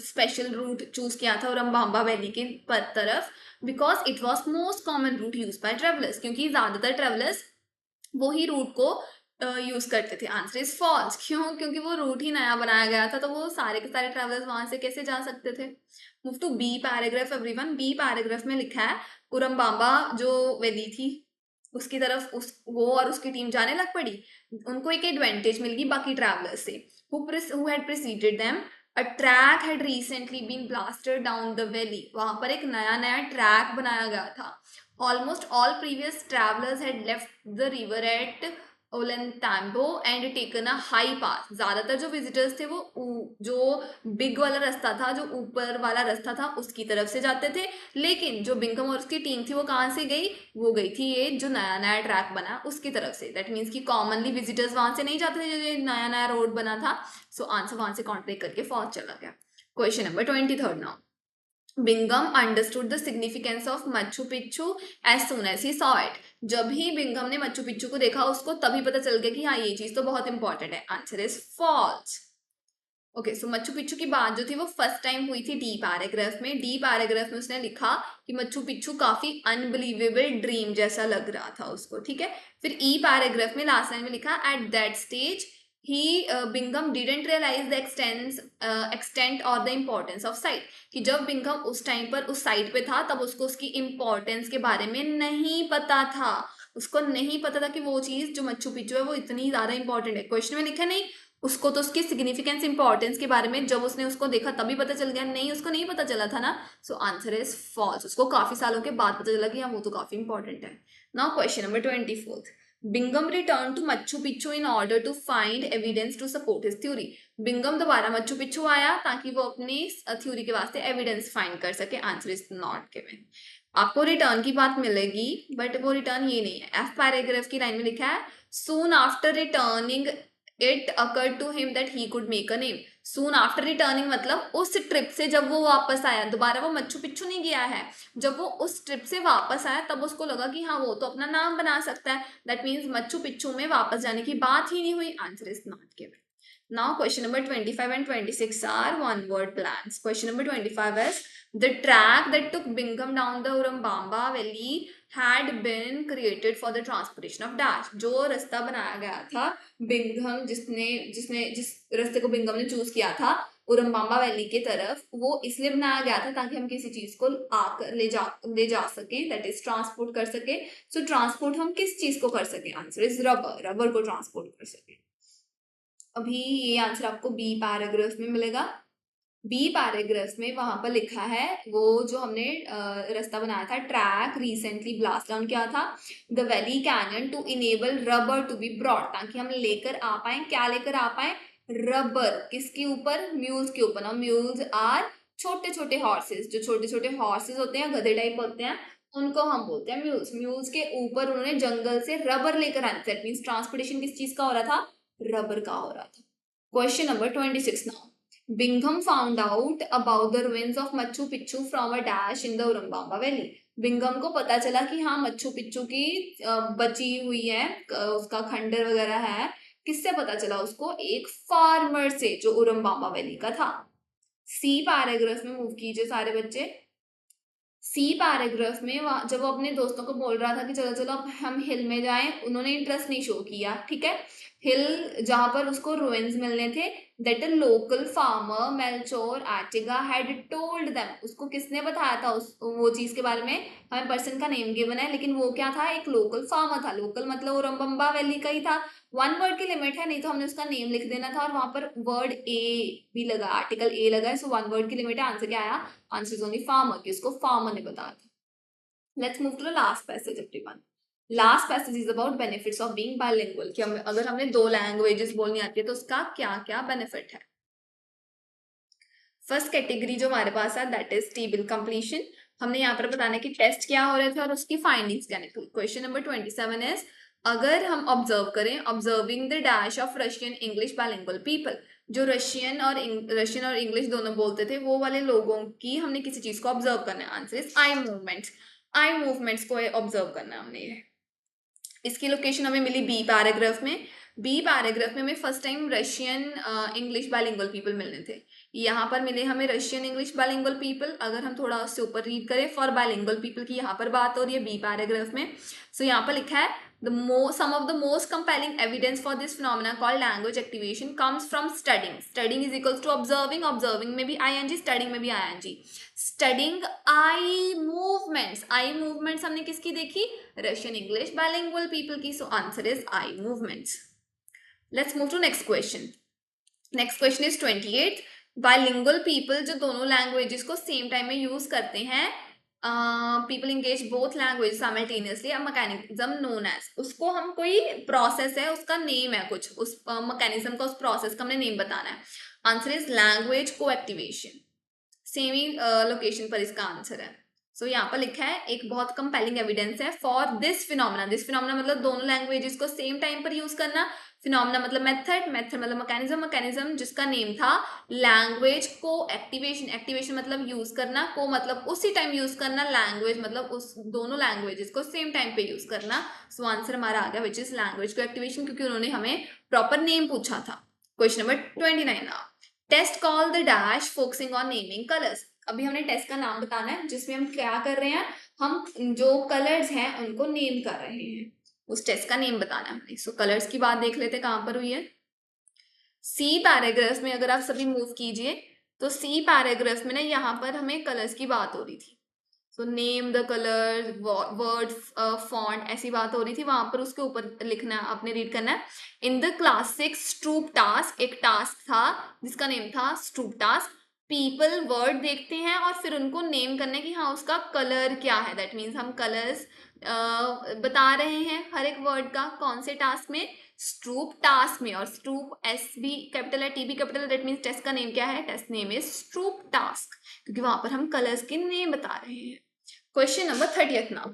स्पेशल रूट चूज किया था उरम्बाम्बा वैली के तरफ, because it was most common route use by travellers, क्योंकि ज्यादातर ट्रेवलर्स वो ही रूट को यूज करते थे। Answer is false. क्यों? क्योंकि वो रूट ही नया बनाया गया था, तो वो सारे के सारे ट्रेवलर्स वहां से कैसे जा सकते थे। Move to B paragraph everyone. B paragraph में लिखा है उरम्बाम्बा जो वैली थी उसकी तरफ उस वो और उसकी टीम जाने लग पड़ी। उनको एक एडवांटेज मिल गई बाकी ट्रैवलर्स से। who had preceded them, a track had recently been blasted down the valley। वहां पर एक नया नया ट्रैक बनाया गया था। Almost all previous travelers had left the river at Ollantaytambo and taken a high pass. ज्यादातर जो विजिटर्स थे वो जो बिग वाला रास्ता था, जो ऊपर वाला रास्ता था, उसकी तरफ से जाते थे। लेकिन जो बिंगम और उसकी टीम थी वो कहाँ से गई? वो गई थी ये जो नया नया ट्रैक बना उसकी तरफ से। दैट मीन्स कि कॉमनली विजिटर्स वहां से नहीं जाते थे जो ये नया नया रोड बना था। सो आंसर वहां से कॉन्ट्रैक्ट करके फॉल्स चला गया। Question number 23 now. Bingham understood the significance of Machu Picchu as soon as he saw it. जब ही बिंगम ने मच्चू पिच्चू को देखा उसको तभी पता चल गया कि हाँ ये चीज तो बहुत इंपॉर्टेंट है। Answer is falls. Okay, so Machu Picchu की बात जो थी वो फर्स्ट टाइम हुई थी डी पैराग्राफ में। डी पैराग्राफ में उसने लिखा कि मच्चू पिच्चू काफी अनबिलीवेबल ड्रीम जैसा लग रहा था उसको, ठीक है। फिर ई पैराग्राफ में लास्ट लाइन में लिखा at that stage he Bingham didn't realise the extent और द इम्पोर्टेंस ऑफ साइट। कि जब बिंगम उस टाइम पर उस साइट पे था तब उसको उसकी इम्पोर्टेंस के बारे में नहीं पता था। उसको नहीं पता था कि वो चीज जो मच्चू पिच्चू है वो इतनी ज्यादा इंपॉर्टेंट है। क्वेश्चन में लिखा नहीं उसको तो उसकी सिग्निफिकेंस इंपॉर्टेंस के बारे में जब उसने उसको देखा तभी पता चल गया। नहीं, उसको नहीं पता चला था ना। So answer is false. उसको काफी सालों के बाद पता चला कि हाँ वो तो काफी इंपॉर्टेंट है। Now question number 24। Bingham return to Machu Picchu in order to find evidence to support his theory. Bingham दोबारा मच्चू पिच्चू आया ताकि वो अपनी थ्योरी के वास्ते एविडेंस फाइंड कर सके। Answer is not given. आपको रिटर्न की बात मिलेगी बट वो रिटर्न ये नहीं है। एफ पैराग्राफ की लाइन में लिखा है soon after returning it occurred to him that he could make a name. Soon after returning मतलब उस ट्रिप से जब वो वापस आया, दोबारा वो मच्चू पिच्चू नहीं गया है। जब वो उस ट्रिप से वापस आया तब उसको लगा कि हाँ वो तो अपना नाम बना सकता है। दैट मीन्स मच्चू पिच्चू में वापस जाने की बात ही नहीं हुई। Answer is not given. Now question number 25 and 26 are one word plans. Question number 25 is the track that took Bingham down the Urambamba Valley had been created for the transportation of dash। जो रास्ता बनाया गया था Bingham जिस रास्ते को Bingham ने choose किया था उरम्बाम्बा वैली की तरफ, वो इसलिए बनाया गया था ताकि हम किसी चीज को आकर ले जा सके, दैट इज ट्रांसपोर्ट कर सके। सो ट्रांसपोर्ट हम किस चीज को कर सके? आंसर इज रबर को ट्रांसपोर्ट कर सके। अभी ये आंसर आपको बी पैराग्राफ में मिलेगा। बी पैराग्राफ में वहां पर लिखा है वो जो हमने रास्ता बनाया था ट्रैक रिसेंटली ब्लास्ट डाउन किया था the valley canyon to enable rubber to be broad, ताकि हम लेकर आ पाए। क्या लेकर आ पाए? रबर। किसके ऊपर? म्यूल्स के ऊपर। और म्यूल्स आर छोटे छोटे हॉर्सेस। जो छोटे छोटे हॉर्सेस होते हैं, गधे टाइप होते हैं, उनको हम बोलते हैं म्यूल्स। म्यूल्स के ऊपर उन्होंने जंगल से रबर लेकर आना। दैट मीन्स ट्रांसपोर्टेशन किस चीज का हो रहा था? रबर का हो रहा था। Question number 26 now. Bingham found out about the ruins of Machu Picchu from a dash in the Urubamba Valley। Bingham को पता चला कि हाँ मच्चू पिच्चू की बची हुई है, उसका खंडर वगैरह है। किससे पता चला उसको? एक फार्मर से जो उरम्बाम्बा वैली का था। सी पैराग्राफ में मूव कीजिए सारे बच्चे। सी पैराग्राफ में जब वो अपने दोस्तों को बोल रहा था कि चलो चलो अब हम हिल में जाएं, उन्होंने इंटरेस्ट नहीं शो किया, ठीक है। हिल जहां पर उसको रुइंस मिलने थे, that a local farmer Melchor Arteaga had told them. उसको किसने बताया था वो चीज के बारे में? हमें पर्सन का नेम गिवन है लेकिन वो क्या था? एक लोकल फार्मर था। लोकल मतलब उरम्बम्बा वैली का ही था। वन वर्ड की लिमिट है, नहीं तो हमने उसका नेम लिख देना था और वहां पर वर्ड ए भी लगा, आर्टिकल ए लगा है। सो वन वर्ड की लिमिट है। आंसर क्या आया? आंसर इज ओनली फार्मर, कि उसको फार्मर ने बताया था। Let's move to the last passage everyone. Last passage is about benefits of being bilingual, कि अगर हमने दो लैंग्वेजेस बोलनी आती है तो उसका क्या क्या बेनिफिट है। फर्स्ट कैटेगरी जो हमारे पास है दैट इज टेबल कंप्लीशन। हमने यहाँ पर बताने की टेस्ट क्या हो रहे थे और उसकी फाइंडिंग्स क्या निकली। क्वेश्चन नंबर 27 इज अगर हम ऑब्जर्व करें observing the dash of Russian English bilingual people. जो रशियन और इंग्लिश दोनों बोलते थे वो वाले लोगों की हमने किसी चीज को ऑब्जर्व करना है। Answer is eye movements. Eye movements को ऑब्जर्व करना है हमने। इसकी लोकेशन हमें मिली बी पैराग्राफ में। बी पैराग्राफ में हमें first time Russian English bilingual people मिलने थे, यहाँ पर मिले हमें रशियन इंग्लिश बाइलिंगुअल पीपल। अगर हम थोड़ा उससे ऊपर रीड करें, फॉर बाइलिंगुअल पीपल की यहाँ पर बात हो रही है बी पैराग्राफ में। सो यहाँ पर लिखा है some of the most compelling evidence for this phenomena called language activation comes from studying. Studying is equals to observing. Observing में भी ing, studying में भी ing. Studying eye movements. Eye movements हमने किसकी देखी? Russian English bilingual people की. So answer is eye movements. Let's move to next question. Next question is 28. Bilingual people जो दोनों languages को same time में use करते हैं, people engage both languages simultaneously, a mechanism known as, उसको हम कोई process है, उसका name है कुछ, उस mechanism का, उस process का हमने name बताना है. Answer is language co-activation. Same he location पर इसका आंसर है. सो यहाँ पर लिखा है एक बहुत कंपेलिंग एविडेंस है for this phenomena. This phenomena मतलब दोनों लैंग्वेजेस को सेम टाइम पर यूज करना. फिनोमेना मतलब मेथड, मेथड मतलब मैकेनिज्म, मैकेनिज्म जिसका नेम था लैंग्वेज को एक्टिवेशन. एक्टिवेशन मतलब यूज करना, को मतलब उसी टाइम यूज करना, लैंग्वेज मतलब उस दोनों लैंग्वेजेस को सेम टाइम पे यूज करना. सो आंसर हमारा आ गया which is language coactivation, क्योंकि उन्होंने हमें प्रॉपर नेम पूछा था. Question number 29 now. Test call the dash focusing on naming colours. अभी हमने टेस्ट का नाम बताना है जिसमें हम क्या कर रहे हैं, हम जो कलर्स हैं उनको नेम कर रहे हैं. उस टेस्ट का नेम बताना है हमने. सो कलर्स की बात देख लेते कहां पर हुई है. सी पैराग्राफ में अगर आप सभी मूव कीजिए तो सी पैराग्राफ में ना यहाँ पर हमें कलर्स की बात हो रही थी. So name the colour, word, font, ऐसी बात हो रही थी. वहां पर उसके ऊपर लिखना है, आपने रीड करना है. इन द क्लास 6 स्ट्रूप टास्क, एक टास्क था जिसका नेम था स्ट्रूप टास्क. पीपल वर्ड देखते हैं और फिर उनको नेम करने की, हाँ उसका कलर क्या है. दैट मीन्स हम कलर्स बता रहे हैं हर एक वर्ड का. कौन से टास्क में? स्ट्रूप टास्क में. और स्ट्रूप एस भी कैपिटल है, टी भी कैपिटल है. दैट मीन्स टेस्ट का नेम क्या है? Test name is Stroop task, क्योंकि वहां पर हम कलर्स के नेम बता रहे हैं. Question number 30 now.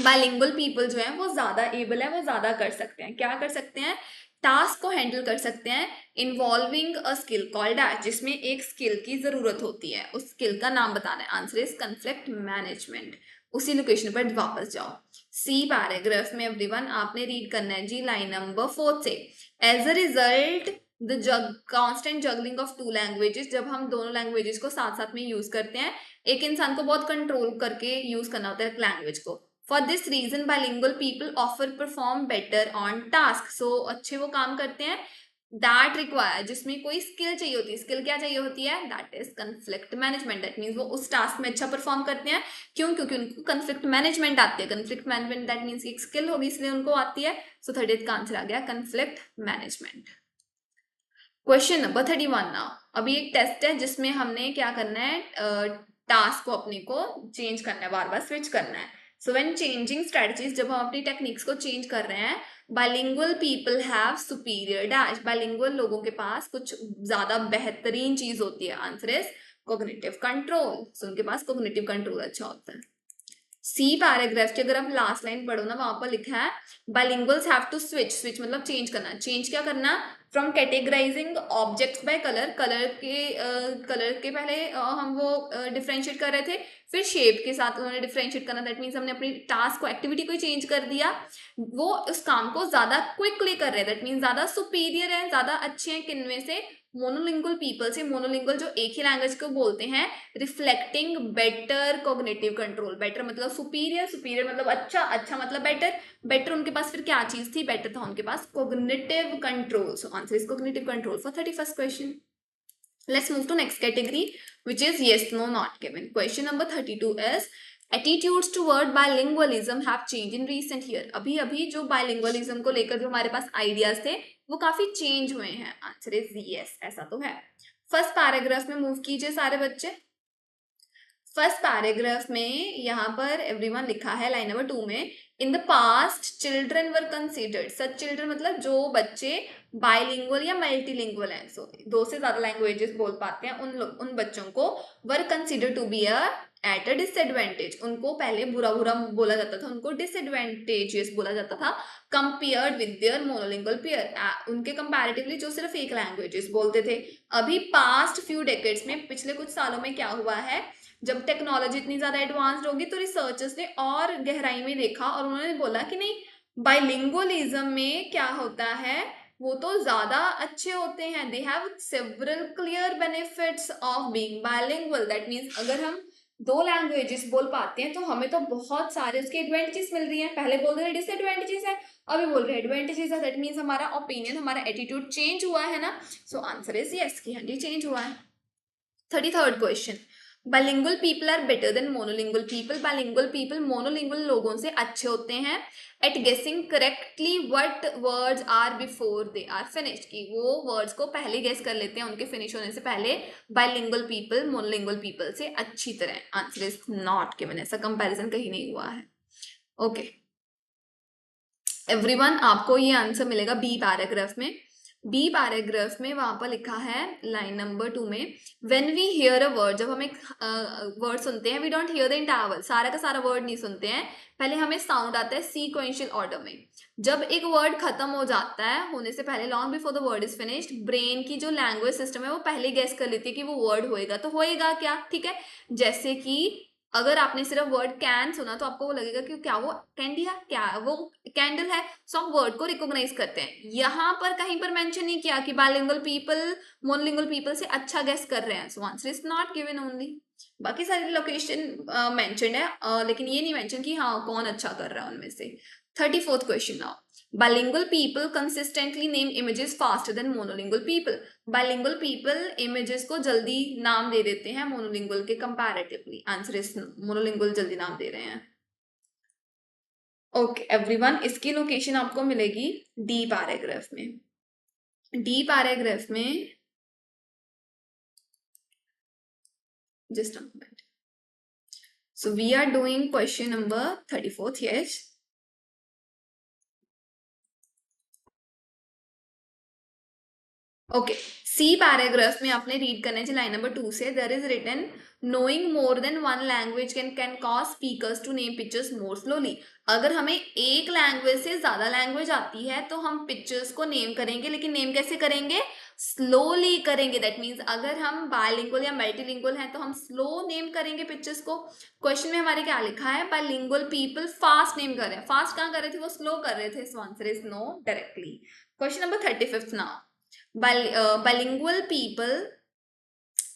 Bilingual people जो है वो ज्यादा एबल है, वो ज्यादा कर सकते हैं. क्या कर सकते हैं? टास्क को हैंडल कर सकते हैं involving a skill called dash, जिसमें एक स्किल की जरूरत होती है. उस स्किल का नाम बताना है. Answer is conflict management. उसी लोकेशन पर वापस जाओ. सी पैराग्राफ में एवरीवन आपने रीड करना है जी लाइन नंबर 4 से. As a result the constant juggling of two languages. जब हम दोनों लैंग्वेजेस को साथ साथ में यूज करते हैं, एक इंसान को बहुत कंट्रोल करके यूज करना होता है लैंग्वेज को. For this reason bilingual people offer perform better on task. So अच्छे वो काम करते हैं दैट रिक्वायर, जिसमें कोई स्किल चाहिए होती है. स्किल क्या चाहिए होती है? That is conflict management. That means वो उस टास्क में अच्छा परफॉर्म करते हैं. क्यों? क्योंकि उनको कन्फ्लिक्ट मैनेजमेंट आती है. कन्फ्लिक्ट मैनेजमेंट दैट मीन्स एक स्किल होगी, इसलिए उनको आती है. सो 30 का आंसर आ गया conflict management. Question number 31 now. अभी एक टेस्ट है जिसमें हमने क्या करना है, टास्क को अपने को चेंज करना है, बार बार स्विच करना है. सो व्हेन चेंजिंग स्ट्रेटजीज, जब हम अपनी टेक्निक्स को चेंज कर रहे हैं, bilingual people have superior dash. Bilingual लोगों के पास कुछ ज्यादा बेहतरीन चीज होती है. Answer is cognitive control. So उनके पास कोग्निटिव कंट्रोल अच्छा होता है. सी पैराग्राफ की अगर आप लास्ट लाइन पढ़ो ना, वहां पर लिखा है bilinguals have to switch. Switch मतलब चेंज करना. चेंज क्या करना? From categorising objects by colour. Colour के पहले हम वो डिफ्रेंशिएट कर रहे थे, फिर शेप के साथ उन्होंने डिफ्रेंशिएट करना. दैट मीन्स हमने अपनी टास्क को, एक्टिविटी को चेंज कर दिया. वो उस काम को ज्यादा क्विकली कर रहे हैं. दैट मीन्स ज्यादा सुपीरियर है, ज्यादा अच्छे हैं. किनमें से? मोनोलिंगुअल पीपल से. मोनोलिंगुअल जो एक ही लैंग्वेज को बोलते हैं, reflecting better cognitive control. Better मतलब सुपीरियर, सुपीरियर मतलब अच्छा, अच्छा मतलब बेटर. बेटर उनके पास फिर क्या चीज थी? बेटर था उनके पास cognitive control. So answer is cognitive control for 31st question. Let's move to next category, which is yes, no, not given. Question number 32 is attitudes toward bilingualism have changed in recent year. अभी अभी जो bilingualism को लेकर जो हमारे पास ideas थे वो काफी चेंज हुए हैं. आंसर इज yes, ऐसा तो है. फर्स्ट पैराग्राफ में मूव कीजिए सारे बच्चे. फर्स्ट पैराग्राफ में यहाँ पर एवरीवन लिखा है लाइन नंबर 2 में, in the past children were considered. Such children मतलब जो बच्चे बाइलिंगुअल या मल्टीलिंगुअल हैं, सो दो से ज्यादा लैंग्वेजेस बोल पाते हैं, उन बच्चों को were consider to be at a disadvantage. उनको पहले बुरा बुरा बोला जाता था, उनको डिसएडवांटेजेस बोला जाता था compared with their monolingual pair. उनके कंपैरेटिवली जो सिर्फ एक लैंग्वेजेस बोलते थे. अभी पास्ट फ्यू डेकेड्स में, पिछले कुछ सालों में क्या हुआ है, जब टेक्नोलॉजी इतनी ज्यादा एडवांस्ड होगी तो रिसर्चर्स ने और गहराई में देखा और उन्होंने बोला कि नहीं, बाइलिंगुअलिज्म में क्या होता है, वो तो ज्यादा अच्छे होते हैं, they have several clear benefits of being bilingual. That means अगर हम दो लैंग्वेजेस बोल पाते हैं तो हमें तो बहुत सारे उसके एडवांटेजेस मिल रही हैं। पहले बोल रहे डिसएडवांटेजेस है, अभी बोल रहे एडवांटेजेस है। दैट मीन्स हमारा ओपिनियन, हमारा एटीट्यूड चेंज हुआ है ना। सो आंसर इज यस कि हाँ जी चेंज हुआ है। 33rd question, bilingual people are better than monolingual people. Bilingual people monolingual लोगों से अच्छे होते हैं at guessing correctly what words are before they are finished, कि वो वर्ड्स को पहले गेस कर लेते हैं उनके फिनिश होने से पहले बाइलिंगुअल पीपल मोनोलिंगुअल पीपल से अच्छी तरह। आंसर इज नॉट गिवन, ऐसा कंपैरिजन कहीं नहीं हुआ है। ओके एवरीवन, आपको ये आंसर मिलेगा बी पैराग्राफ में। बी पैराग्राफ में वहां पर लिखा है लाइन नंबर 2 में, when we hear a word, जब हम एक वर्ड सुनते हैं, we don't hear the entire word, सारा का सारा वर्ड नहीं सुनते हैं, पहले हमें साउंड आता है सीक्वेंशियल ऑर्डर में। जब एक वर्ड खत्म हो जाता है होने से पहले, long before the word is finished, brain की जो लैंग्वेज सिस्टम है वो पहले गेस कर लेती है कि वो वर्ड होएगा, तो होएगा क्या, ठीक है। जैसे कि अगर आपने सिर्फ वर्ड कैन सुना तो आपको वो लगेगा कि क्या वो कैंडी है, क्या वो कैंडल है। सो हम वर्ड को रिकॉग्नाइज करते हैं। यहाँ पर कहीं पर मेंशन नहीं किया कि बाइलिंगुअल पीपल मोनोलिंगुअल पीपल से अच्छा गेस कर रहे हैं। सो answer is not given only. बाकी सारी लोकेशन मेंशन्ड है, लेकिन ये नहीं मेंशन कि हाँ कौन अच्छा कर रहा है उनमें से। 34th question now, bilingual people consistently name images faster than monolingual people. bilingual people images को जल्दी नाम दे देते हैं monolingual के comparatively. आंसर इज monolingual जल्दी नाम दे रहे हैं। ओके एवरीवन, इसकी लोकेशन आपको मिलेगी डी पैराग्राफ में। डी पैराग्राफ में just a moment. So we are doing question number 34th, yes. Okay C paragraph में आपने रीड करना है लाइन नंबर 2 से, there is written knowing more than one language can cause speakers to name pictures more slowly. अगर हमें एक language से ज्यादा लैंग्वेज आती है तो हम पिक्चर्स को नेम करेंगे, लेकिन नेम कैसे करेंगे, स्लोली करेंगे। दैट मीन्स अगर हम बायलिंगुअल या मल्टीलिंगुअल हैं तो हम स्लो नेम करेंगे पिक्चर्स को। क्वेश्चन में हमारे क्या लिखा है, बायलिंगुअल पीपल फास्ट नेम कर रहे हैं, फास्ट कहाँ कर रहे थे, वो स्लो कर रहे थे। So answer is no directly. Question number 35 now, bilingual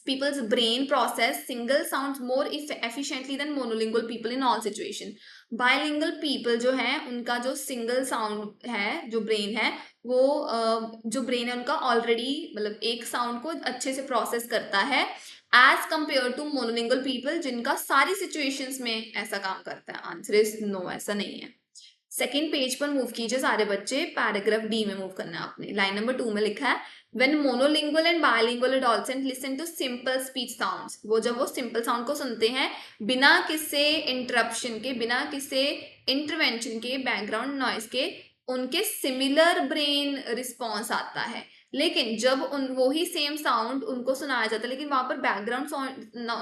people's brain process single sounds more efficiently than monolingual people in all situation. bilingual people जो है उनका जो सिंगल साउंड है, जो ब्रेन है वो जो ब्रेन है उनका ऑलरेडी मतलब एक साउंड को अच्छे से प्रोसेस करता है as compare to monolingual people जिनका सारी सिचुएशंस में ऐसा काम करता है। आंसर इज नो, ऐसा नहीं है। सेकेंड पेज पर मूव कीजिए सारे बच्चे, पैराग्राफ डी में मूव करना है आपने। लाइन नंबर 2 में लिखा है, when monolingual and bilingual adolescents listen to simple speech sounds, वो जब वो सिंपल साउंड को सुनते हैं बिना किसी इंटरप्शन के, बिना किसी इंटरवेंशन के, बैकग्राउंड नॉइस के, उनके सिमिलर ब्रेन रिस्पॉन्स आता है। लेकिन जब उन वही सेम साउंड उनको सुनाया जाता है लेकिन वहां पर बैकग्राउंड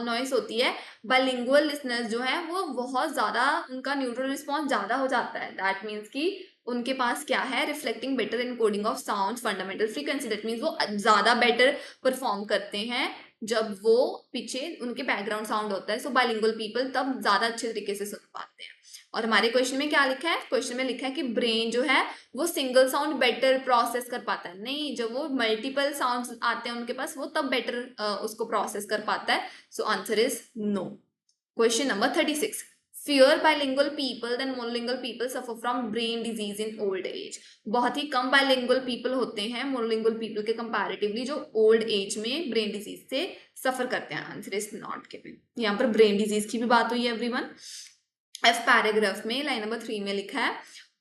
नॉइस होती है, बाइलिंगुअल लिसनर्स जो है वो बहुत ज्यादा, उनका न्यूट्रल रिस्पॉन्स ज्यादा हो जाता है। दैट मीन्स कि उनके पास क्या है, reflecting better encoding of sound fundamental frequency. That means वो ज्यादा बेटर परफॉर्म करते हैं जब वो पीछे उनके बैकग्राउंड साउंड होता है। सो बाइलिंगुअल पीपल तब ज्यादा अच्छे तरीके से सुन पाते हैं। और हमारे क्वेश्चन में क्या लिखा है, क्वेश्चन में लिखा है कि ब्रेन जो है वो सिंगल साउंड बेटर प्रोसेस कर पाता है। नहीं, जब वो मल्टीपल साउंड्स आते हैं उनके पास वो तब बेटर उसको प्रोसेस कर पाता है। So answer is no. Question number 36, fewer bilingual people than monolingual people suffer from brain disease in old age. बहुत ही कम bilingual people होते हैं monolingual people के comparatively जो old age में brain disease से suffer करते हैं। Answer is not given. यहाँ पर brain disease की भी बात हुई है एवरीवन। एफ पैराग्राफ में लाइन नंबर 3 में लिखा है,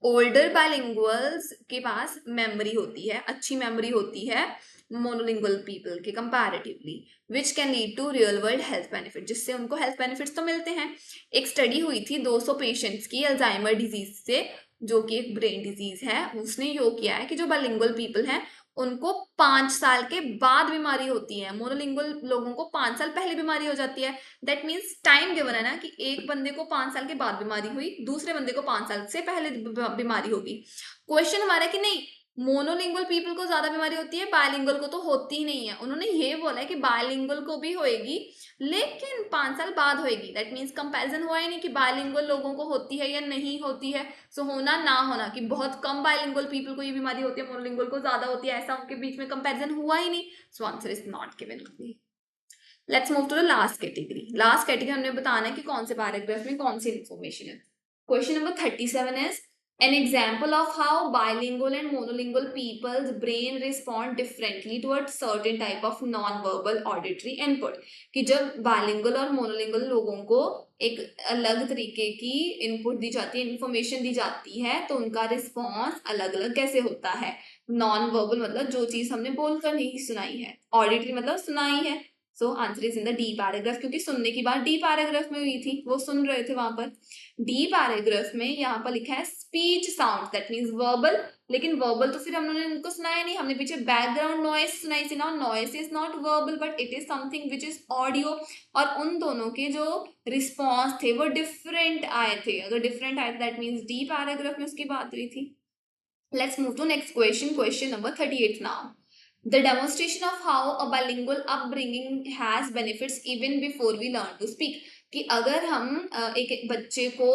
ओल्डर बाइलिंगुअल्स के पास मेमोरी होती है, अच्छी मेमोरी होती है मोनोलिंगुअल पीपल के comparatively, which can lead to real world health benefit, जिससे उनको हेल्थ बेनिफिट्स तो मिलते हैं। एक स्टडी हुई थी 200 पेशेंट्स की अल्जाइमर डिजीज से, जो कि एक ब्रेन डिजीज है। उसने यो किया है कि जो बाइलिंगुअल पीपल हैं उनको 5 साल के बाद बीमारी होती है, मोनोलिंगुअल लोगों को 5 साल पहले बीमारी हो जाती है। दैट मीन्स टाइम गिवन है ना कि एक बंदे को 5 साल के बाद बीमारी हुई, दूसरे बंदे को 5 साल से पहले बीमारी होगी। क्वेश्चन हमारा कि नहीं मोनोलिंगुअल पीपल को ज्यादा बीमारी होती है, बायलिंगुअल को तो होती ही नहीं है। उन्होंने ये बोला है कि बायलिंगुअल को भी होएगी, लेकिन 5 साल बाद होएगी। दैट मीन्स कंपैरिजन हुआ ही नहीं कि बायलिंगुअल लोगों को होती है या नहीं होती है। सो होना ना होना कि बहुत कम बायलिंगुअल पीपल को ये बीमारी होती है, मोनोलिंगुअल को ज्यादा होती है, ऐसा उनके बीच में कंपैरिजन हुआ ही नहीं। So answer is not given. Let's move to the last category. Last category हमने बताना है कि कौन से पैराग्राफ में कौन सी इन्फॉर्मेशन है। Question number 37 is an example of how bilingual and monolingual people's brain respond differently towards certain type of non-verbal auditory input। कि जब bilingual और monolingual लोगों को एक अलग तरीके की इनपुट दी जाती है, इंफॉर्मेशन दी जाती है, तो उनका रिस्पॉन्स अलग अलग कैसे होता है। नॉन वर्बल मतलब जो चीज हमने बोलकर नहीं सुनाई है, ऑडिटरी मतलब सुनाई है। So answer is in the D paragraph, क्योंकि सुनने की बात डी पैराग्राफ में हुई थी, वो सुन रहे थे वहां पर। डी पैराग्राफ में यहाँ पर लिखा है speech sound, that means verbal, लेकिन वर्बल तो फिर हमने उनको सुनाया नहीं, हमने पीछे बैकग्राउंड नॉइस सुनाई थी ना। Noise is not verbal but it is something which is audio, और उन दोनों के जो रिस्पॉन्स थे वो डिफरेंट आए थे। अगर डिफरेंट आए दैट मीन्स डी पैराग्राफ में उसकी बात हुई थी। Let's move to next question, question number 38 now. The demonstration of how a bilingual upbringing has benefits even before we learn to speak। कि अगर हम एक बच्चे को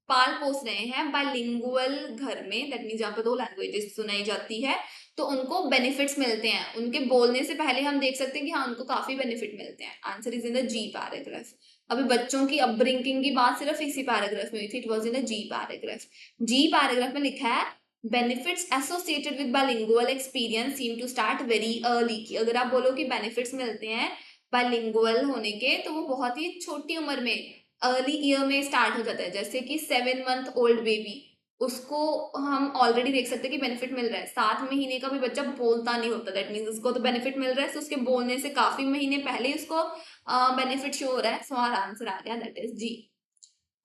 पाल पोस रहे हैं बाइलिंगुअल घर में, दैट मीन्स जहाँ पर 2 लैंग्वेजेस सुनाई जाती है, तो उनको बेनिफिट्स मिलते हैं। उनके बोलने से पहले हम देख सकते हैं कि हाँ उनको काफी बेनिफिट मिलते हैं। Answer is in the G paragraph. अभी बच्चों की अपब्रिंगिंग की बात सिर्फ इसी पैराग्राफ में हुई थी, it was in the G paragraph. G paragraph में लिखा है benefits associated with bilingual experience seem to start very early। कि अगर आप बोलो कि बेनिफिट्स मिलते हैं बाइलिंगुअल होने के, तो वो बहुत ही छोटी उम्र में, अर्ली ईयर में स्टार्ट हो जाता है। जैसे कि 7 मंथ ओल्ड बेबी, उसको हम ऑलरेडी देख सकते हैं कि बेनिफिट मिल रहा है। 7 महीने का भी बच्चा बोलता नहीं होता, दैट मीन्स उसको तो बेनिफिट मिल रहा है। तो उसके बोलने से काफी महीने पहले उसको बेनिफिट शो हो रहा है। सो हमारा आंसर आ गया, that is G.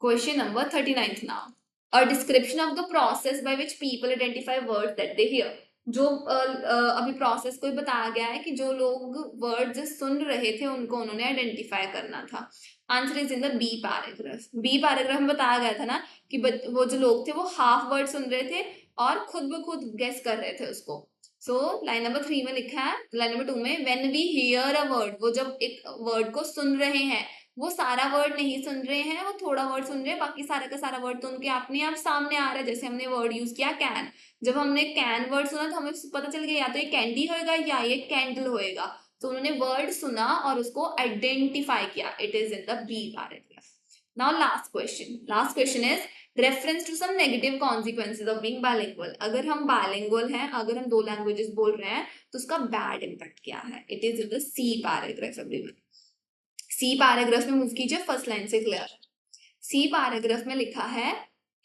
Question number 39 now. A description of the process by which people identify words that they hear। जो अभी प्रोसेस को बताया गया है कि जो लोग वर्ड्स सुन रहे थे उनको उन्होंने आइडेंटिफाई करना था। Answer is in the B paragraph. B paragraph में बताया गया था ना कि वो जो लोग थे वो हाफ वर्ड सुन रहे थे और खुद ब खुद गेस कर रहे थे उसको। सो लाइन नंबर 3 में लिखा है, लाइन नंबर 2 में when we hear a word, वो जब एक वर्ड को सुन रहे हैं, वो सारा वर्ड नहीं सुन रहे हैं, वो थोड़ा वर्ड सुन रहे हैं, बाकी सारा का सारा वर्ड तो उनके अपने आप सामने आ रहा है। जैसे हमने वर्ड यूज किया कैन, जब हमने कैन वर्ड सुना तो हमें पता चल गया या तो ये कैंडी होएगा या ये कैंडल होएगा। तो उन्होंने वर्ड सुना और उसको आइडेंटिफाई किया। It is in the B paragraph. Now last question. Last question is reference to some negative consequences of being bilingual. अगर हम बाइलिंगुअल हैं, अगर हम 2 लैंग्वेजेस बोल रहे हैं, तो उसका बैड इम्पैक्ट क्या है। It is in the C paragraph. Everyone C paragraph में मूव कीजिए, फर्स्ट लाइन से क्लियर। सी पैराग्राफ में लिखा है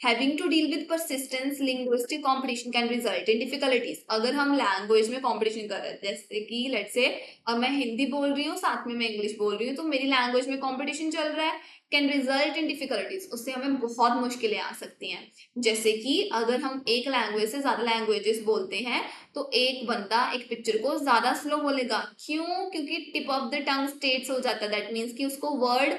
having to deal with persistence linguistic competition can result in difficulties. अगर हम लैंग्वेज में कंपटीशन कर रहे हैं, जैसे कि लेट्स से अब मैं हिंदी बोल रही हूँ, साथ में मैं इंग्लिश बोल रही हूँ, तो मेरी लैंग्वेज में कंपटीशन चल रहा है, कैन रिजल्ट इन डिफिकल्टीज, उससे हमें बहुत मुश्किलें आ सकती हैं। जैसे कि अगर हम एक लैंग्वेज से ज्यादा लैंग्वेजेस बोलते हैं, तो एक बंदा एक पिक्चर को ज्यादा स्लो बोलेगा। क्यों? क्योंकि tip of the tongue states हो जाता है। दैट मीन्स कि उसको वर्ड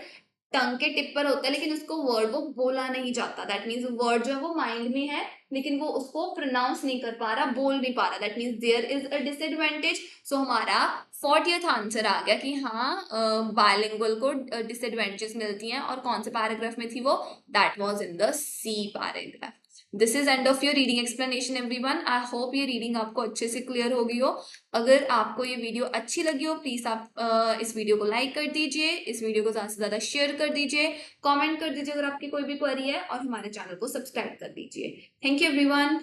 टंग के टिप पर होता है, लेकिन उसको वर्ड वो बोला नहीं जाता। दैट मीन्स वर्ड जो है वो माइंड में है, लेकिन वो उसको प्रोनाउंस नहीं कर पा रहा, बोल नहीं पा रहा। That means there is a disadvantage. So हमारा 40th आंसर आ गया कि हाँ बायलिंगुअल को डिसएडवांटेजेस मिलती हैं। और कौन से पैराग्राफ में थी वो? That was in the C paragraph. This is end of your reading explanation everyone. I hope ये रीडिंग आपको अच्छे से क्लियर हो गई हो। अगर आपको ये वीडियो अच्छी लगी हो, प्लीज आप इस वीडियो को लाइक कर दीजिए, इस वीडियो को ज्यादा से ज्यादा शेयर कर दीजिए, कमेंट कर दीजिए अगर आपकी कोई भी क्वेरी है, और हमारे चैनल को सब्सक्राइब कर दीजिए। Thank you everyone.